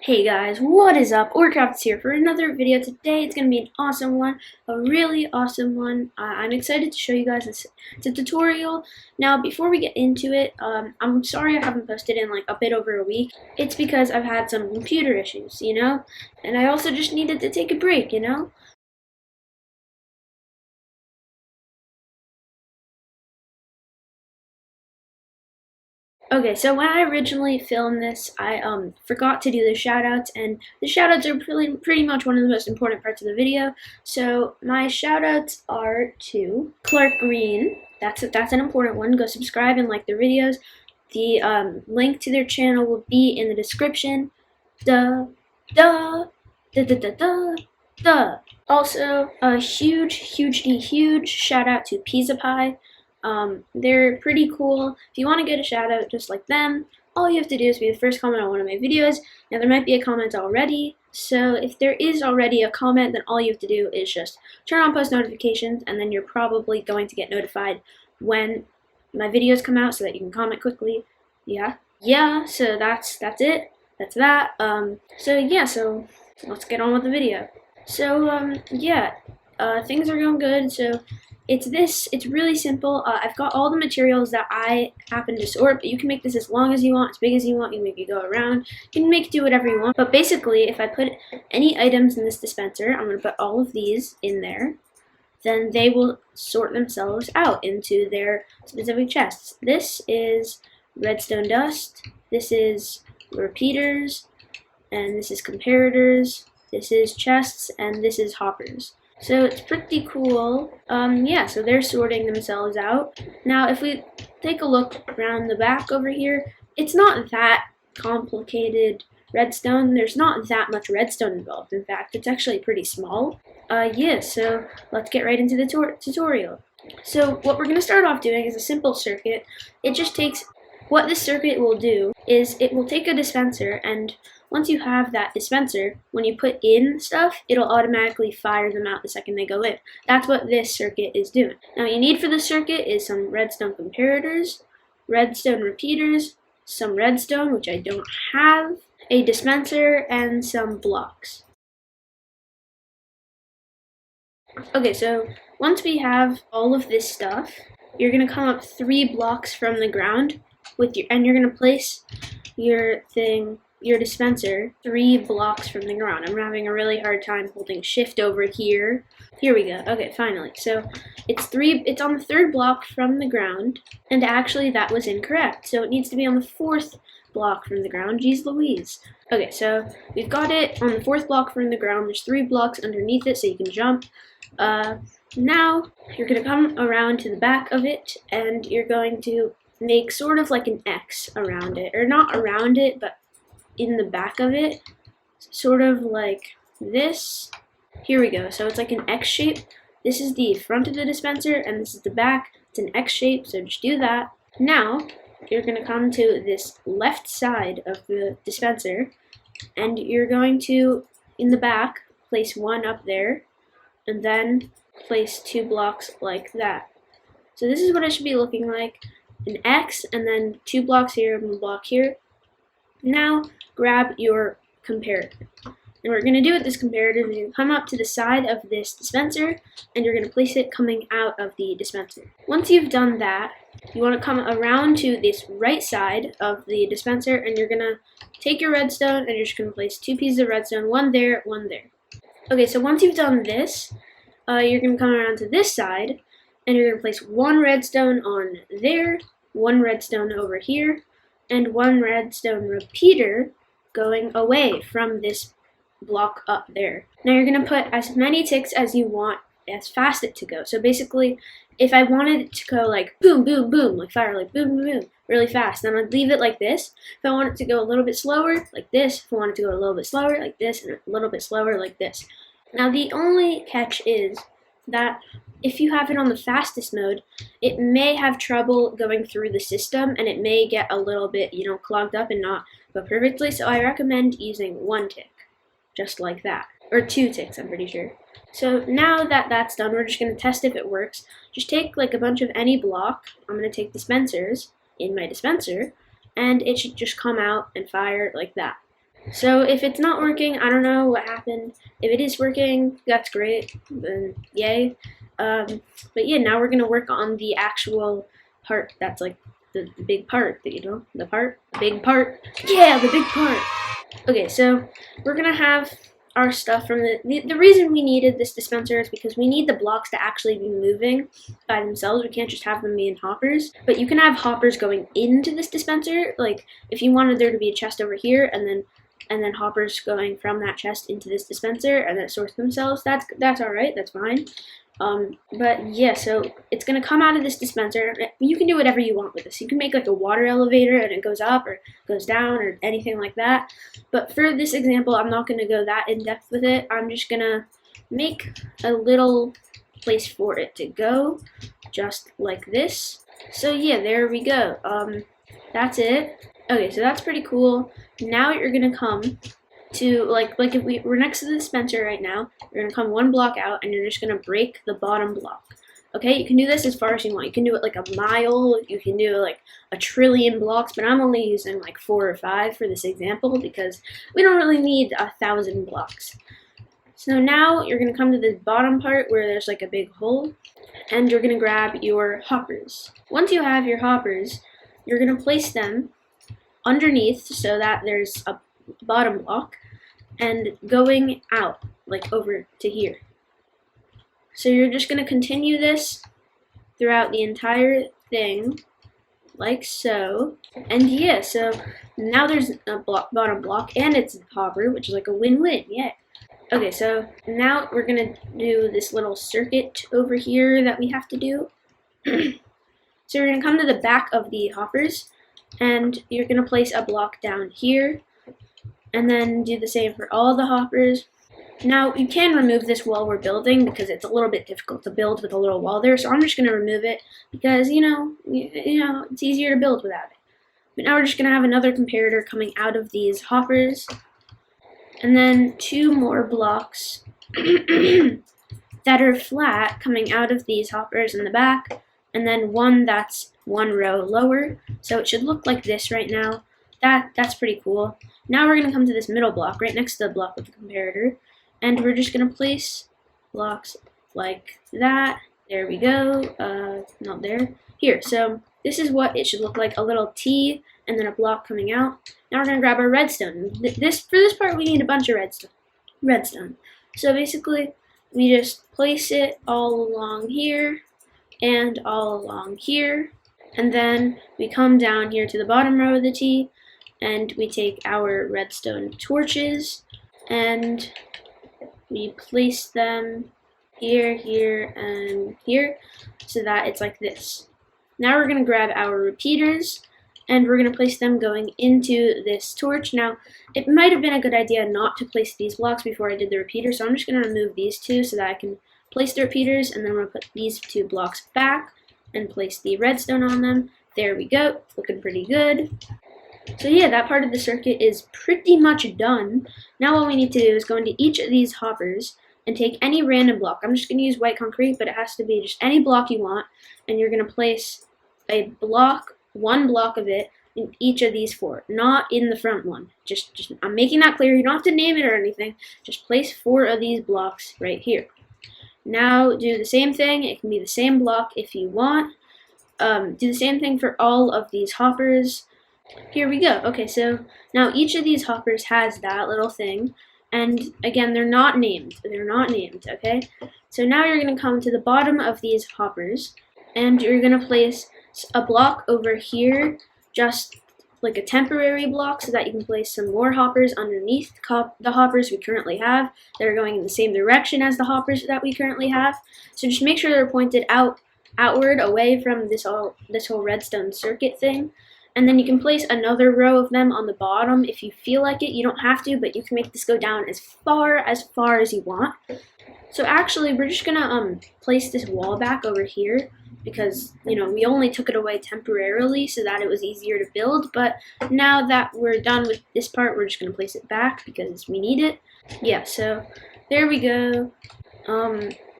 Hey guys, what is up? OriCraft is here for another video. Today it's going to be an awesome one, a really awesome one. I'm excited to show you guys this. It's a tutorial. Now, before we get into it, I'm sorry I haven't posted in like a bit over a week. It's because I've had some computer issues, and I also just needed to take a break, Okay, so when I originally filmed this, I forgot to do the shoutouts, and the shoutouts are pretty much one of the most important parts of the video. So my shoutouts are to Clark Green. That's an important one. Go subscribe and like their videos. The link to their channel will be in the description. Duh, duh, duh, duh, duh, duh, duh. Also, a huge shout out to Pizza Pie. They're pretty cool. If you want to get a shout out just like them, all you have to do is be the first comment on one of my videos. Now there might be a comment already, so if there is already a comment, then all you have to do is just turn on post notifications, and then you're probably going to get notified when my videos come out so that you can comment quickly. Yeah, so that's it. That's that. So let's get on with the video. So, things are going good. So it's really simple. I've got all the materials that I happen to sort, but you can make this as long as you want, as big as you want. You can make it go around. You can make it do whatever you want. But basically, if I put any items in this dispenser, I'm going to put all of these in there. Then they will sort themselves out into their specific chests. This is redstone dust. This is repeaters. And this is comparators. This is chests. And this is hoppers. So it's pretty cool. So they're sorting themselves out. Now, if we take a look around the back over here, it's not that complicated redstone. There's not that much redstone involved. In fact, it's actually pretty small. So let's get right into the tutorial. So what we're going to start off doing is a simple circuit. What this circuit will do is it will take a dispenser, and once you have that dispenser, when you put in stuff, it'll automatically fire them out the second they go in. That's what this circuit is doing. Now, what you need for this circuit is some redstone comparators, redstone repeaters, some redstone, which I don't have, a dispenser, and some blocks. Okay, so once we have all of this stuff, you're going to come up 3 blocks from the ground and you're going to place your dispenser 3 blocks from the ground. I'm having a really hard time holding shift over here. Here we go. Okay, finally. So it's on the 3rd block from the ground, and actually that was incorrect. So it needs to be on the 4th block from the ground. Jeez Louise. Okay, so we've got it on the 4th block from the ground. There's 3 blocks underneath it so you can jump. Now you're going to come around to the back of it, and you're going to make sort of like an X around it, or not around it, but in the back of it, sort of like this. Here we go. So it's like an X shape. This is the front of the dispenser, and this is the back. It's an X shape, so just do that. Now, you're going to come to this left side of the dispenser, and you're going to, in the back, place 1 up there, and then place 2 blocks like that. So this is what it should be looking like. An X, and then 2 blocks here, and 1 block here. Now, grab your comparator. And what we're going to do with this comparator is you're going to come up to the side of this dispenser, and you're going to place it coming out of the dispenser. Once you've done that, you want to come around to this right side of the dispenser, and you're going to take your redstone, and you're just going to place 2 pieces of redstone, 1 there, 1 there. Okay, so once you've done this, you're going to come around to this side, and you're going to place 1 redstone on there, 1 redstone over here, and 1 redstone repeater going away from this block up there. Now you're going to put as many ticks as you want, as fast it to go. So basically, if I wanted it to go like boom, boom, boom, like fire, like boom, boom, boom, really fast, then I'd leave it like this. If I want it to go a little bit slower, like this. If I want it to go a little bit slower, like this, and a little bit slower, like this. Now the only catch is that if you have it on the fastest mode, it may have trouble going through the system, and it may get a little bit, clogged up and not go perfectly. So I recommend using 1 tick, just like that. Or 2 ticks, I'm pretty sure. So now that that's done, we're just going to test if it works. Just take like a bunch of any block. I'm going to take dispensers in my dispenser, and it should just come out and fire like that. So if it's not working, I don't know what happened. If it is working, that's great, then yay. But yeah, now we're gonna work on the actual part that's like the big part, the big part. Yeah, the big part. Okay, so we're gonna have our stuff from the reason we needed this dispenser is because we need the blocks to actually be moving by themselves. We can't just have them be in hoppers, but you can have hoppers going into this dispenser. Like if you wanted there to be a chest over here and then hoppers going from that chest into this dispenser and then sort themselves, that's all right, that's fine. But yeah, so it's gonna come out of this dispenser. You can do whatever you want with this. You can make like a water elevator and it goes up or goes down or anything like that. But for this example, I'm not gonna go that in depth with it. I'm just gonna make a little place for it to go, just like this. So yeah, there we go. That's it. Okay, so that's pretty cool. Now you're gonna come to like if we're next to the dispenser right now, you're gonna come one block out and you're just gonna break the bottom block. Okay, you can do this as far as you want. You can do it like a mile, you can do like a trillion blocks, but I'm only using like 4 or 5 for this example because we don't really need 1,000 blocks. So now you're gonna come to the bottom part where there's like a big hole and you're gonna grab your hoppers. Once you have your hoppers, you're gonna place them underneath so that there's a bottom block and going out like over to here. So you're just going to continue this throughout the entire thing like so. And yeah, so now there's a bottom block and it's a hopper, which is like a win-win. Yeah. Okay, so now we're going to do this little circuit over here that we have to do. So you're going to come to the back of the hoppers and you're going to place a block down here and then do the same for all the hoppers. Now you can remove this while we're building because it's a little bit difficult to build with a little wall there, so I'm just going to remove it because you know it's easier to build without it. But now we're just going to have another comparator coming out of these hoppers and then 2 more blocks that are flat coming out of these hoppers in the back, and then one that's 1 row lower, so it should look like this right now. That's pretty cool. Now we're going to come to this middle block right next to the block with the comparator, and we're just going to place blocks like that. There we go. Not there. Here. So this is what it should look like, a little T and then a block coming out. Now we're going to grab our redstone. For this part we need a bunch of redstone. So basically we just place it all along here and all along here, and then we come down here to the bottom row of the T and we take our redstone torches and we place them here, here, and here so that it's like this. Now we're going to grab our repeaters and we're going to place them going into this torch. Now, it might have been a good idea not to place these blocks before I did the repeater, so I'm just going to remove these 2 so that I can place the repeaters, and then I'm going to put these 2 blocks back and place the redstone on them. There we go, looking pretty good. So yeah, that part of the circuit is pretty much done. Now all we need to do is go into each of these hoppers and take any random block. I'm just going to use white concrete, but it has to be just any block you want, and you're going to place a block, 1 block of it, in each of these 4, not in the front one. Just I'm making that clear. You don't have to name it or anything. Just place 4 of these blocks right here. Now do the same thing. It can be the same block if you want. Do the same thing for all of these hoppers. Here we go. Okay, so now each of these hoppers has that little thing, and again, they're not named. They're not named, okay? So now you're going to come to the bottom of these hoppers, and you're going to place a block over here, just like a temporary block, so that you can place some more hoppers underneath the hoppers we currently have that are going in the same direction as the hoppers that we currently have. So just make sure they're pointed outward, away from this whole redstone circuit thing. And then you can place another row of them on the bottom if you feel like it. You don't have to, but you can make this go down as far as you want. So actually, we're just gonna place this wall back over here because, you know, we only took it away temporarily so that it was easier to build. But now that we're done with this part, we're just gonna place it back because we need it. Yeah, so there we go.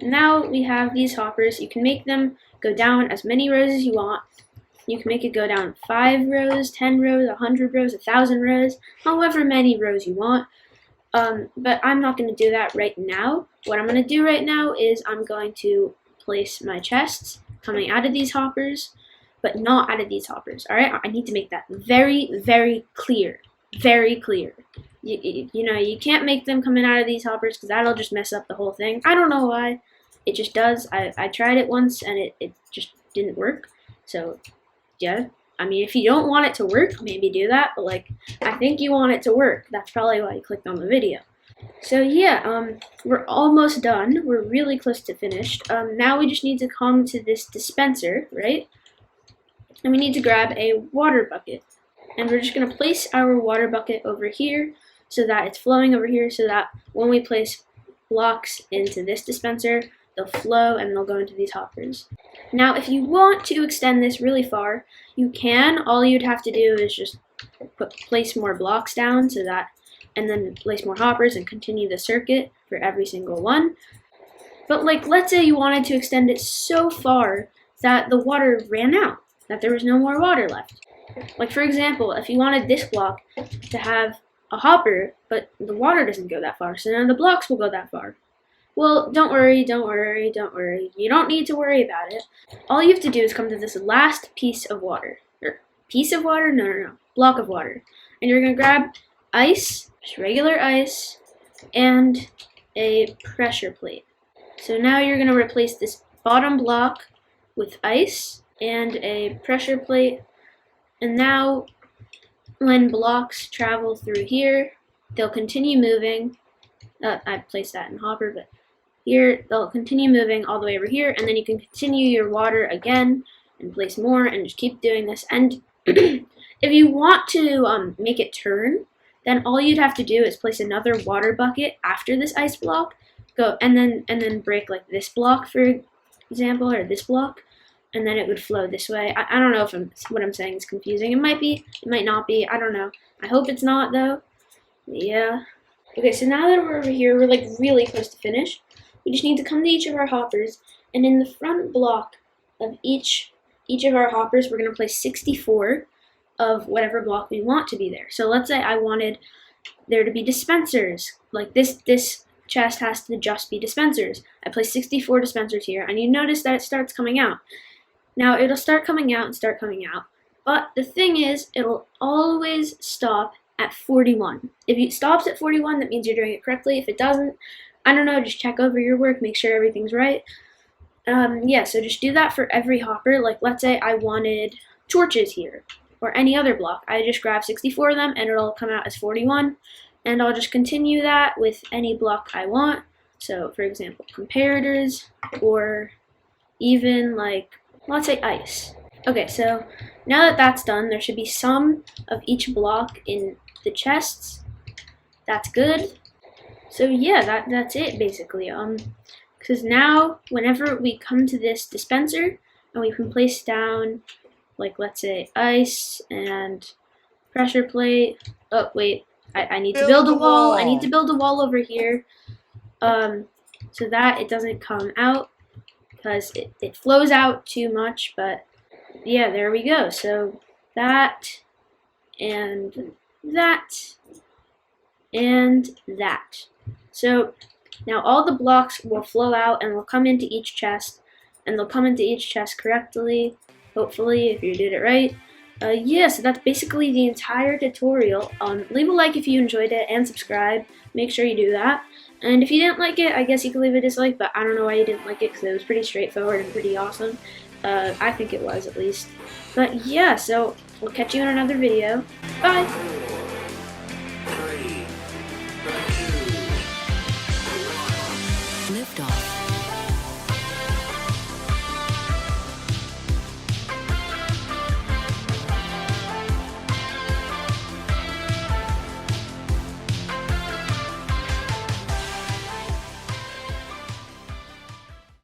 Now we have these hoppers. You can make them go down as many rows as you want. You can make it go down 5 rows, 10 rows, 100 rows, 1,000 rows, however many rows you want. But I'm not going to do that right now. What I'm going to do right now is I'm going to place my chests coming out of these hoppers, but not out of these hoppers. All right, I need to make that very, very clear. Very clear. You know, you can't make them coming out of these hoppers because that'll just mess up the whole thing. I don't know why. It just does. I tried it once and it just didn't work. So, yeah. I mean, if you don't want it to work, maybe do that. But, like, I think you want it to work. That's probably why you clicked on the video. So, yeah, we're almost done. We're really close to finished. Now we just need to come to this dispenser, right? And we need to grab a water bucket. And we're just going to place our water bucket over here so that it's flowing over here so that when we place blocks into this dispenser, they'll flow and they'll go into these hoppers. Now, if you want to extend this really far, you can. All you'd have to do is just place more blocks down so that, and then place more hoppers and continue the circuit for every single one. But like, let's say you wanted to extend it so far that the water ran out, that there was no more water left. Like, for example, if you wanted this block to have a hopper, but the water doesn't go that far, so none of the blocks will go that far. Well, don't worry, don't worry, don't worry. You don't need to worry about it. All you have to do is come to this last piece of water. Or, piece of water? No. Block of water. And you're going to grab ice, just regular ice, and a pressure plate. So now you're going to replace this bottom block with ice and a pressure plate. And now, when blocks travel through here, they'll continue moving. I placed that in hopper, but here, they'll continue moving all the way over here, and then you can continue your water again and place more and just keep doing this. And if you want to make it turn, then all you'd have to do is place another water bucket after this ice block, and then break like this block, for example, or this block, and then it would flow this way. I don't know if what I'm saying is confusing. It might be, it might not be, I don't know. I hope it's not, though. Yeah. Okay, so now that we're over here, we're like really close to finish. We just need to come to each of our hoppers, and in the front block of each of our hoppers, we're going to place 64 of whatever block we want to be there. So let's say I wanted there to be dispensers. Like this chest has to just be dispensers. I place 64 dispensers here, and you notice that it starts coming out. Now, it'll start coming out and start coming out, but the thing is, it'll always stop at 41. If it stops at 41, that means you're doing it correctly. If it doesn't, I don't know, just check over your work, make sure everything's right. Yeah, so just do that for every hopper. Like, let's say I wanted torches here, or any other block. I just grab 64 of them, and it'll come out as 41, and I'll just continue that with any block I want. So, for example, comparators, or even, like, let's say ice. Okay, so now that that's done, there should be some of each block in the chests. That's good. So yeah, that's it basically. Because now whenever we come to this dispenser and we can place down, like, let's say ice and pressure plate. Oh wait, I need to build a wall. I need to build a wall over here, so that it doesn't come out because it flows out too much. But yeah, there we go. So that and that and that. So now all the blocks will flow out and will come into each chest, and they'll come into each chest correctly, hopefully, if you did it right. Yeah, so that's basically the entire tutorial. Leave a like if you enjoyed it, and subscribe. Make sure you do that. And if you didn't like it, I guess you could leave a dislike, but I don't know why you didn't like it, because it was pretty straightforward and pretty awesome. I think it was, at least. But yeah, so we'll catch you in another video. Bye!